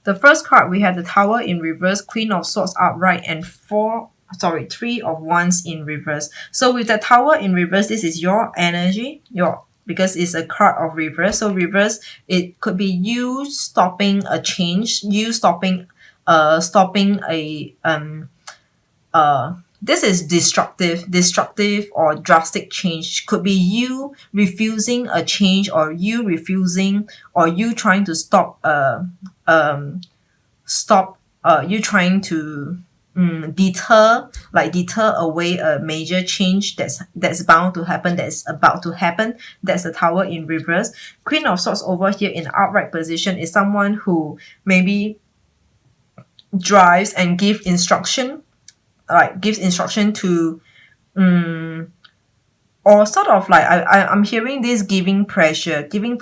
The first card, we have the Tower in reverse, Queen of Swords upright, and 3 of Wands in reverse. So with the Tower in reverse, this is your energy, because it's a card of reverse. So reverse, it could be you stopping a change, you stopping a this is destructive or drastic change. Could be you refusing a change, or you trying to you trying to deter away a major change that's bound to happen, that's about to happen. That's the Tower in reverse. Queen of Swords over here in upright position is someone who maybe drives and gives instruction to or sort of like I'm hearing this giving pressure, putting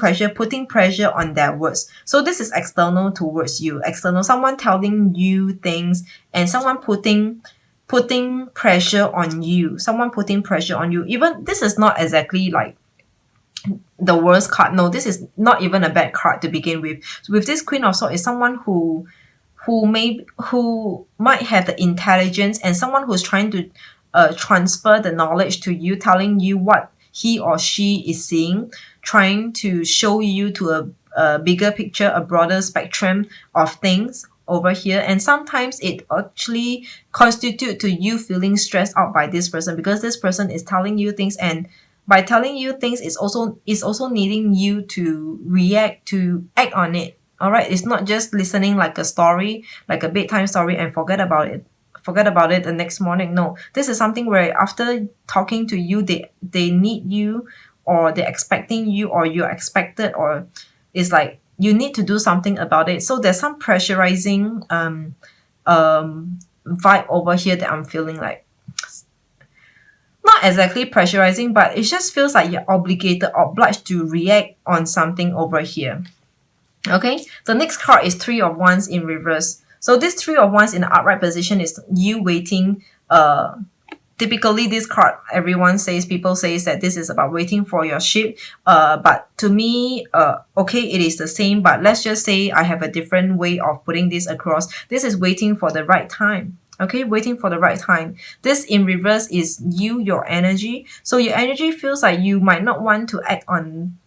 pressure on their words. So this is external towards you, someone telling you things, and someone putting pressure on you, even this is not exactly like the worst card. No, this is not even a bad card to begin with. So with this Queen of Swords is someone who might have the intelligence, and someone who's trying to transfer the knowledge to you, telling you what he or she is seeing, trying to show you to a bigger picture, a broader spectrum of things over here. And sometimes it actually constitute to you feeling stressed out by this person, because this person is telling you things, and by telling you things is also needing you to act on it. All right, it's not just listening like a story, like a bedtime story, and forget about it the next morning. No, this is something where after talking to you, they need you, or they're expecting you, or you're expected, or it's like you need to do something about it. So there's some pressurizing vibe over here that I'm feeling like. Not exactly pressurizing, but it just feels like you're obliged to react on something over here. Okay, the next card is 3 of Wands in reverse. So this 3 of Wands in the upright position is you waiting. Typically this card, people say that this is about waiting for your ship. But to me, okay, it is the same, but let's just say I have a different way of putting this across. This is waiting for the right time. Okay, waiting for the right time. This in reverse is your energy. So your energy feels like you might not want to act on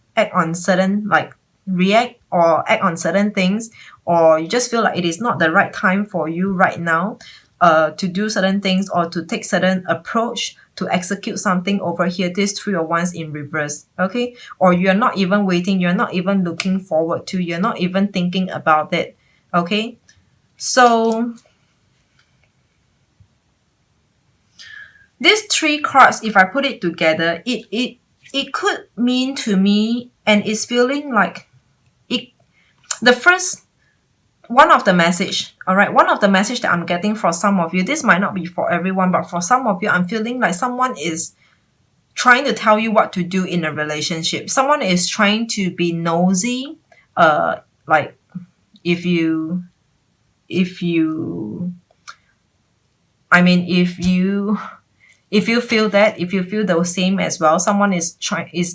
certain, like react or act on certain things, or you just feel like it is not the right time for you right now to do certain things, or to take certain approach to execute something over here. This 3 of Wands in reverse. Okay, or you're not even waiting, you're not even looking forward to, you're not even thinking about it. Okay, so these 3 cards, if I put it together, it could mean to me, and it's feeling like the first one of the message, all right, one of the message that I'm getting for some of you, this might not be for everyone, but for some of you, I'm feeling like someone is trying to tell you what to do in a relationship. Someone is trying to be nosy. Like if you feel that, if you feel the same as well, someone is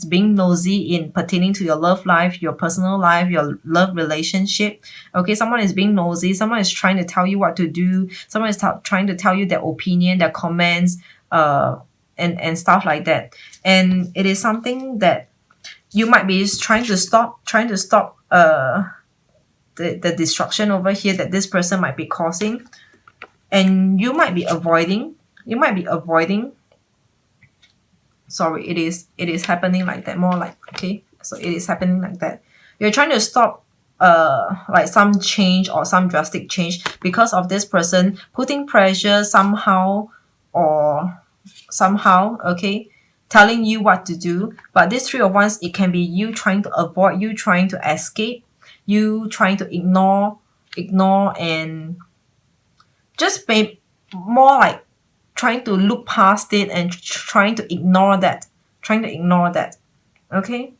being nosy in pertaining to your love life, your personal life, your love relationship. Okay, someone is being nosy, someone is trying to tell you what to do, someone is trying to tell you their opinion, their comments, and stuff like that. And it is something that you might be trying to stop the destruction over here that this person might be causing, and you might be avoiding. Sorry, it is happening like that, more like, okay, so it is happening like that. You're trying to stop like some change or some drastic change because of this person putting pressure somehow, okay, telling you what to do. But this 3 of Wands, it can be you trying to avoid, you trying to escape, you trying to ignore, and just be more like trying to look past it and trying to ignore that. Okay,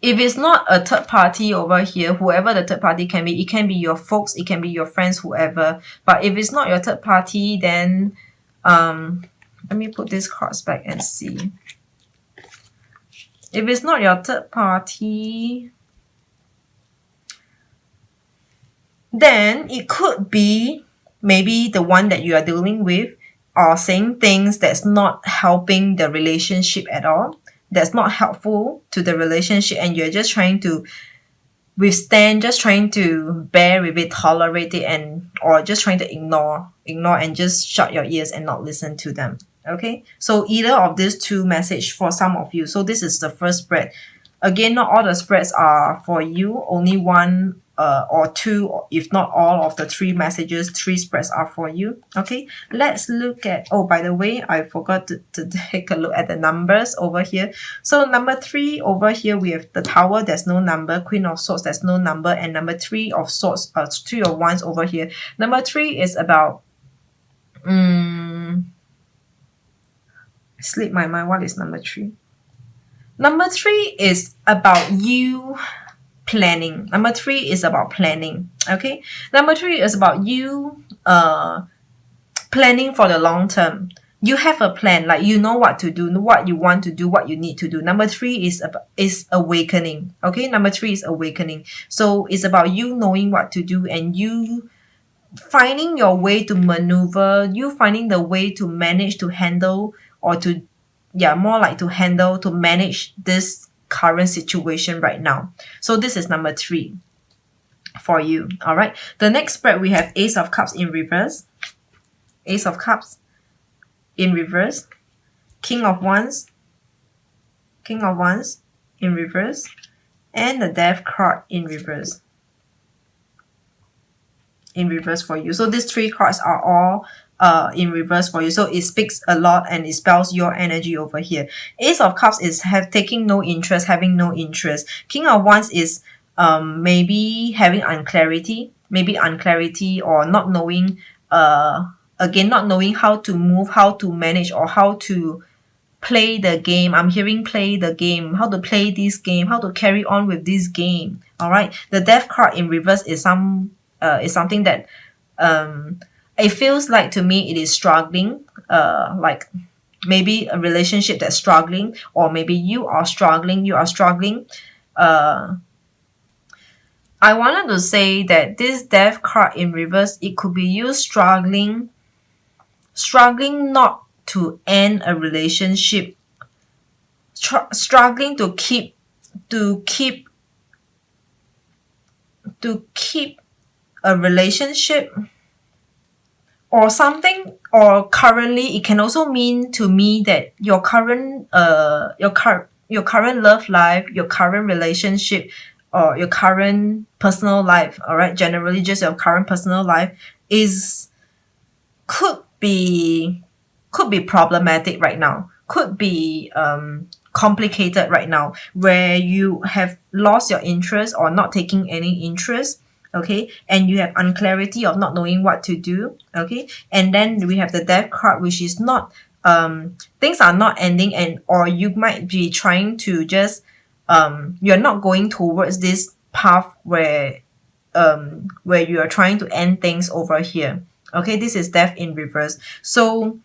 if it's not a third party over here, whoever the third party can be, it can be your folks, it can be your friends, whoever. But if it's not your third party, then let me put these cards back and see. If it's not your third party, then it could be maybe the one that you are dealing with are saying things that's not helping the relationship at all, that's not helpful to the relationship, and you're just trying to withstand, just trying to bear with it, tolerate it, and or just trying to ignore and just shut your ears and not listen to them. Okay, so either of these two message for some of you. So this is the first spread. Again, not all the spreads are for you. Only one or two, if not all of the three messages, three spreads are for you. Okay, let's look at, oh, by the way, I forgot to take a look at the numbers over here. So number 3 over here, we have the Tower, there's no number. Queen of Swords, there's no number. And number 3 of Swords, 3 of Wands over here. Number 3 is about, slip my mind, what is number 3? Number 3 is about you planning. Number 3 is about planning. Okay. Number 3 is about you planning for the long term. You have a plan, like you know what to do, what you want to do, what you need to do. Number 3 is awakening. Okay. Number 3 is awakening. So it's about you knowing what to do and you finding your way to maneuver, you finding the way to manage, to handle, or to, yeah, more like to handle, to manage this current situation right now. So this is number 3 for you. All right. The next spread, we have Ace of Cups in reverse. Ace of Cups in reverse. King of Wands. King of Wands in reverse. And the Death card in reverse. In reverse for you. So these 3 cards are all in reverse for you. So it speaks a lot and it spells your energy over here. Ace of Cups is taking no interest, having no interest. King of Wands is maybe having unclarity, or not knowing, again, not knowing how to move, how to manage, or how to play the game. I'm hearing play the game, how to play this game, how to carry on with this game. All right. The Death card in reverse is something that it feels like, to me, it is struggling, like maybe a relationship that's struggling, or maybe you are struggling. I wanted to say that this Death card in reverse, it could be you struggling not to end a relationship, struggling to keep a relationship or something. Or currently, it can also mean to me that your current love life, your current relationship, or your current personal life, all right, generally just your current personal life could be problematic right now, could be complicated right now, where you have lost your interest or not taking any interest. Okay, and you have unclarity of not knowing what to do. Okay, and then we have the Death card, which is not things are not ending, and or you might be trying to just you're not going towards this path where you are trying to end things over here. Okay, this is Death in reverse. So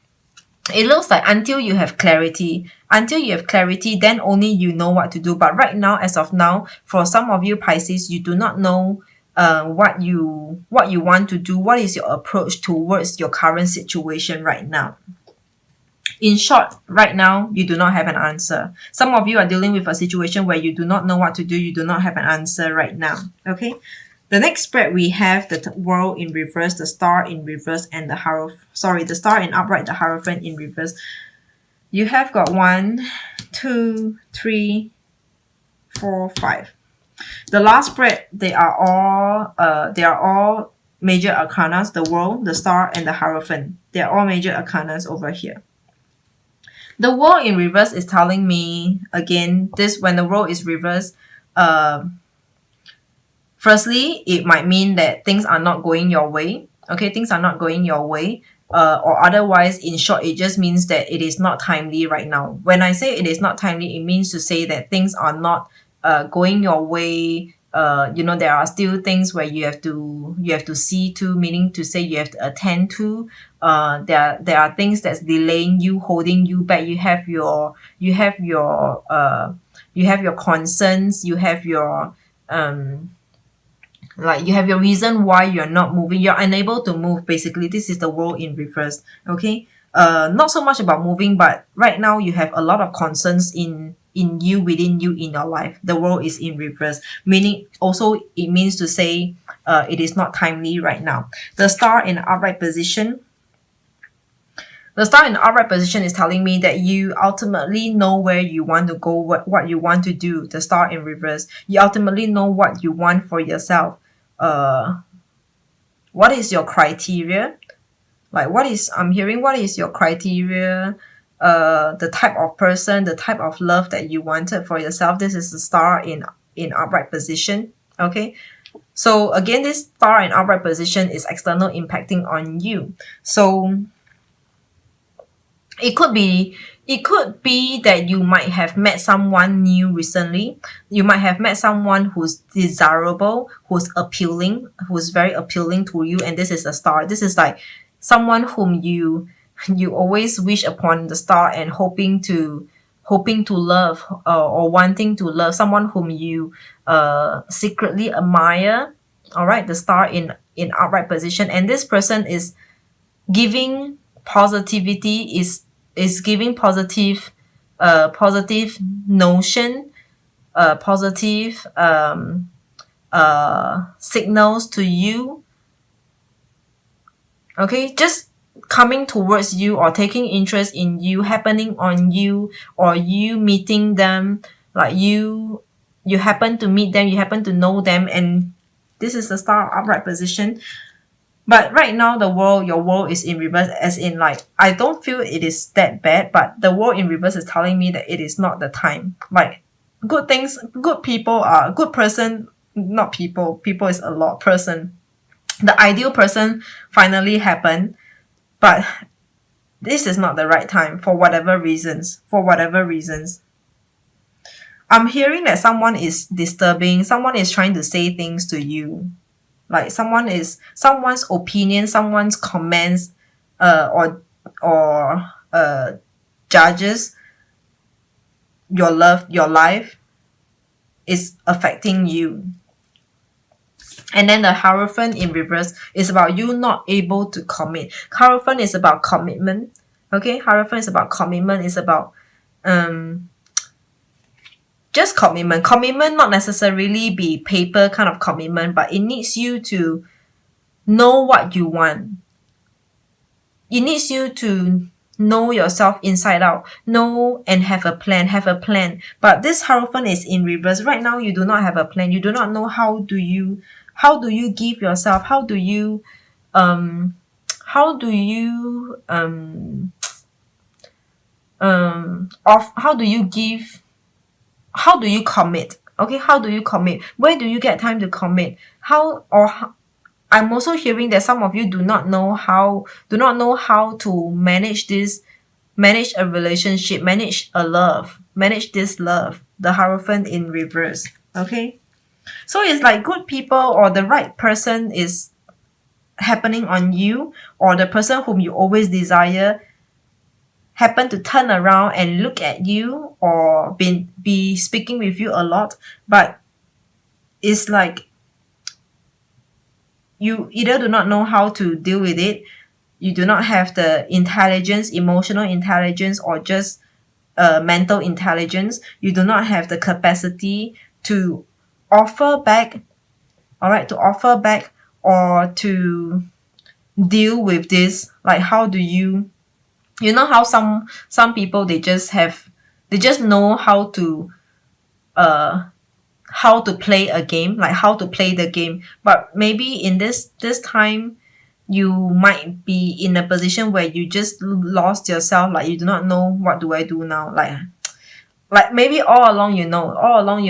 it looks like until you have clarity, then only you know what to do. But right now, as of now, for some of you Pisces, you do not know what you want to do. What is your approach towards your current situation right now? In short, right now, you do not have an answer. Some of you are dealing with a situation where you do not know what to do. You do not have an answer right now. Okay. The next spread, we have the World in reverse, the Star in reverse, and the Star in upright, the Hierophant in reverse. You have got 1, 2, 3, 4, 5. The last spread, they are all major arcanas, the World, the Star, and the Hierophant. They are all major arcanas over here. The World in reverse is telling me, again, this when the World is reversed, firstly, it might mean that things are not going your way. Okay, things are not going your way. Or otherwise, in short, it just means that it is not timely right now. When I say it is not timely, it means to say that things are not going your way. There are still things where you have to see to, meaning to say you have to attend to. There are things that's delaying you, holding you back. You have your concerns. You have your Like you have your reason why you're not moving. You're unable to move. Basically, this is the world in reverse. Okay. Not so much about moving, but right now you have a lot of concerns in you, within you, in your life. The world is in reverse, meaning also it means to say it is not timely right now. The star in upright position. The star in upright position is telling me that you ultimately know where you want to go, what you want to do. The star in reverse. You ultimately know what you want for yourself. What is your criteria? Like I'm hearing what is your criteria? The type of person, the type of love that you wanted for yourself. This is the star in upright position. Okay. So again, this star in upright position is external impacting on you. So it could be that you might have met someone new recently. You might have met someone who's desirable, who's appealing, who's very appealing to you, and this is a star. This is like someone whom you always wish upon the star and hoping to love, or wanting to love, someone whom you secretly admire. All right, the star in upright position, and this person is giving positivity, is giving positive positive notion, positive signals to you. Okay, just coming towards you or taking interest in you, happening on you, or you meeting them. Like you happen to meet them, you happen to know them, and this is the star upright position. But right now, your world is in reverse, as in like, I don't feel it is that bad, but the world in reverse is telling me that it is not the time. Like, good things, good people are, good person, not people, people is a lot, person. The ideal person finally happened, but this is not the right time for whatever reasons, I'm hearing that someone is disturbing, someone is trying to say things to you. Like someone's opinion, someone's comments, or judges your life is affecting you. And then the Hierophant in reverse is about you not able to commit. Hierophant is about commitment. Okay, Hierophant is about commitment. It's about just commitment. Commitment not necessarily be paper kind of commitment, but it needs you to know what you want. It needs you to know yourself inside out. Know and have a plan. But this Hierophant is in reverse. Right now, you do not have a plan. You do not know how do you give yourself, how do you give, how do you commit? Okay, how do you commit? Where do you get time to commit? I'm also hearing that some of you do not know how to manage a relationship, manage this love. The Hierophant in reverse. Okay, so it's like good people or the right person is happening on you, or the person whom you always desire happen to turn around and look at you, or be speaking with you a lot, but it's like you either do not know how to deal with it, you do not have the intelligence, emotional intelligence, or just mental intelligence. You do not have the capacity to offer back, or to deal with this. Like, how do you know how some people, they just know how to play a game, like how to play the game. But maybe in this time, you might be in a position where you just lost yourself. Like, you do not know, what do I do now? Like maybe all along you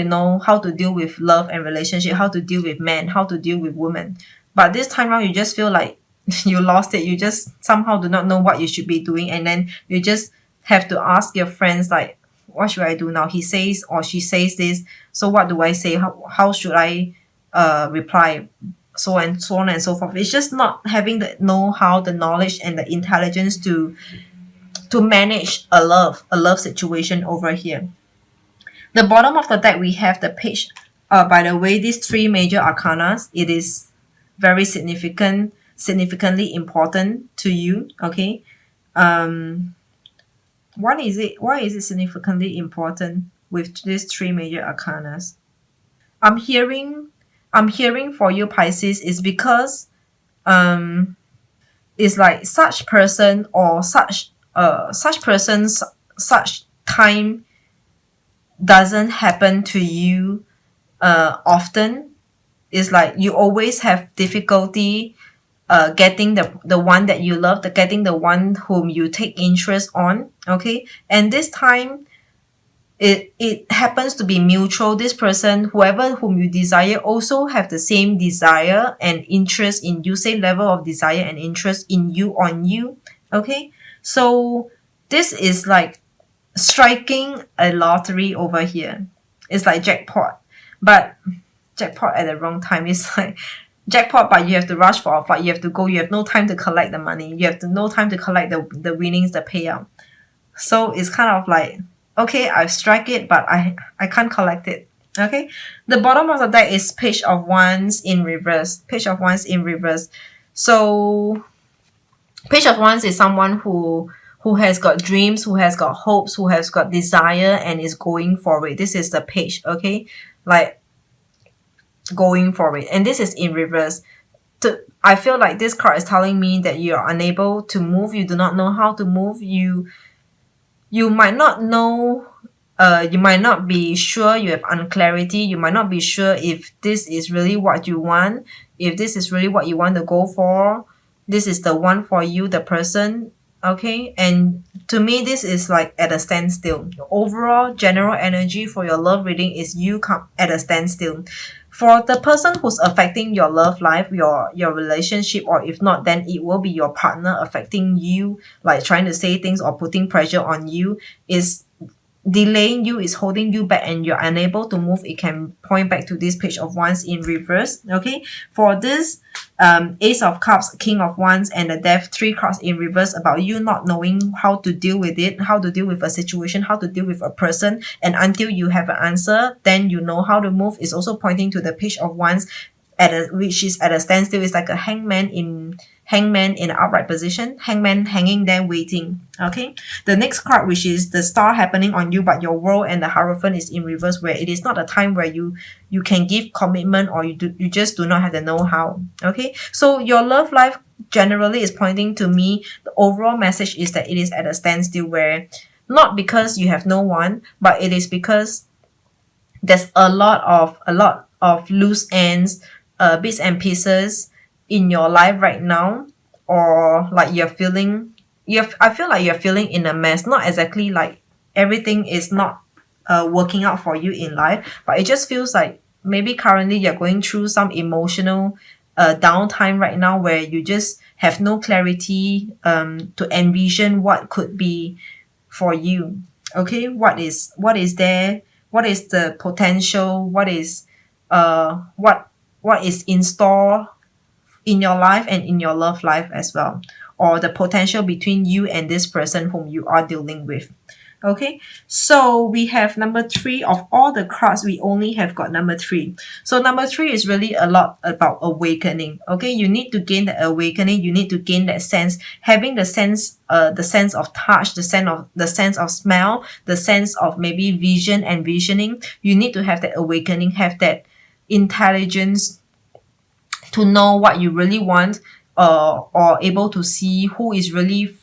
know how to deal with love and relationship, how to deal with men, how to deal with women. But this time around, you just feel like you lost it. You just somehow do not know what you should be doing, and then you just have to ask your friends, like, what should I do now? He says or she says this, so what do I say? How should I reply? So on and so forth. It's just not having the know-how, the knowledge, and the intelligence to manage a love situation over here. The bottom of the deck, we have the By the way, these three major arcanas, it is very significantly important to you. Okay. Why is it significantly important with these three major arcanas? I'm hearing I'm hearing for you, Pisces, is because it's like such person or such person's such time doesn't happen to you often. It's like you always have difficulty getting the one that you love, getting the one whom you take interest on. Okay, and this time it happens to be mutual. This person, whoever whom you desire, also have the same desire and interest in you, same level of desire and interest in you, on you. Okay, so this is like striking a lottery over here. It's like jackpot, but jackpot at the wrong time. It's like jackpot, but you have to rush for a fight. You have to go. You have no time to collect the money. You have no time to collect the winnings, the payout. So it's kind of like, okay, I've struck it, but I can't collect it. Okay. The bottom of the deck is Page of Wands in reverse. Page of Wands in reverse. So Page of Wands is someone who has got dreams, who has got hopes, who has got desire and is going for it. This is the page, okay? Like going for it. And this is in reverse. I feel like this card is telling me that you are unable to move. You do not know how to move. You might not know, you might not be sure, you have unclarity, you might not be sure if this is really what you want, if this is really what you want to go for, this is the one for you, the person. Okay, and to me this is like at a standstill. The overall general energy for your love reading is you come at a standstill. For the person who's affecting your love life, your relationship, or if not, then it will be your partner affecting you, like trying to say things or putting pressure on you, is delaying you, is holding you back, and you're unable to move. It can point back to this Page of Wands in reverse. Okay, for this Ace of Cups, King of Wands, and the Death, three cards in reverse about you not knowing how to deal with it, how to deal with a situation, how to deal with a person, and until you have an answer, then you know how to move. Is also pointing to the Page of Wands which is at a standstill. It's like a hangman in an upright position, hangman hanging there waiting. Okay, the next card, which is the Star happening on you, but your World and the Hierophant is in reverse, where it is not a time where you can give commitment, or you just do not have the know-how. Okay, so your love life generally is pointing to me, the overall message is that it is at a standstill, where not because you have no one, but it is because there's a lot of loose ends, bits and pieces in your life right now, or like I feel like you're feeling in a mess. Not exactly like everything is not working out for you in life, but it just feels like maybe currently you're going through some emotional downtime right now, where you just have no clarity to envision what could be for you. Okay, what is there, what is the potential, what is what is in store in your life and in your love life as well, or the potential between you and this person whom you are dealing with. Okay, so we have number 3 of all the cards. We only have got number 3. So number 3 is really a lot about awakening. Okay, you need to gain the awakening. You need to gain that sense, having the sense of touch, the sense of smell, the sense of maybe vision and visioning. You need to have that awakening, have that intelligence to know what you really want, or able to see who is really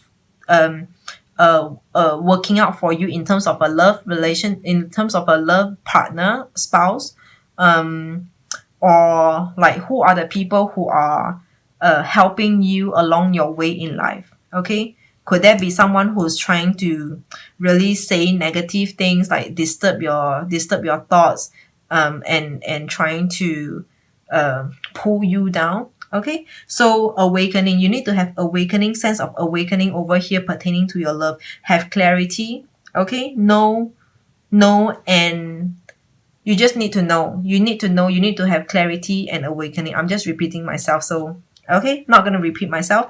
working out for you in terms of a love relation, in terms of a love partner, spouse, or like who are the people who are helping you along your way in life. Okay, could there be someone who's trying to really say negative things, like disturb your thoughts, and trying to pull you down? Okay, so awakening, you need to have awakening, sense of awakening over here pertaining to your love. Have clarity. Okay, know, and you just need to know. You need to have clarity and awakening. I'm just repeating myself, so okay, not going to repeat myself.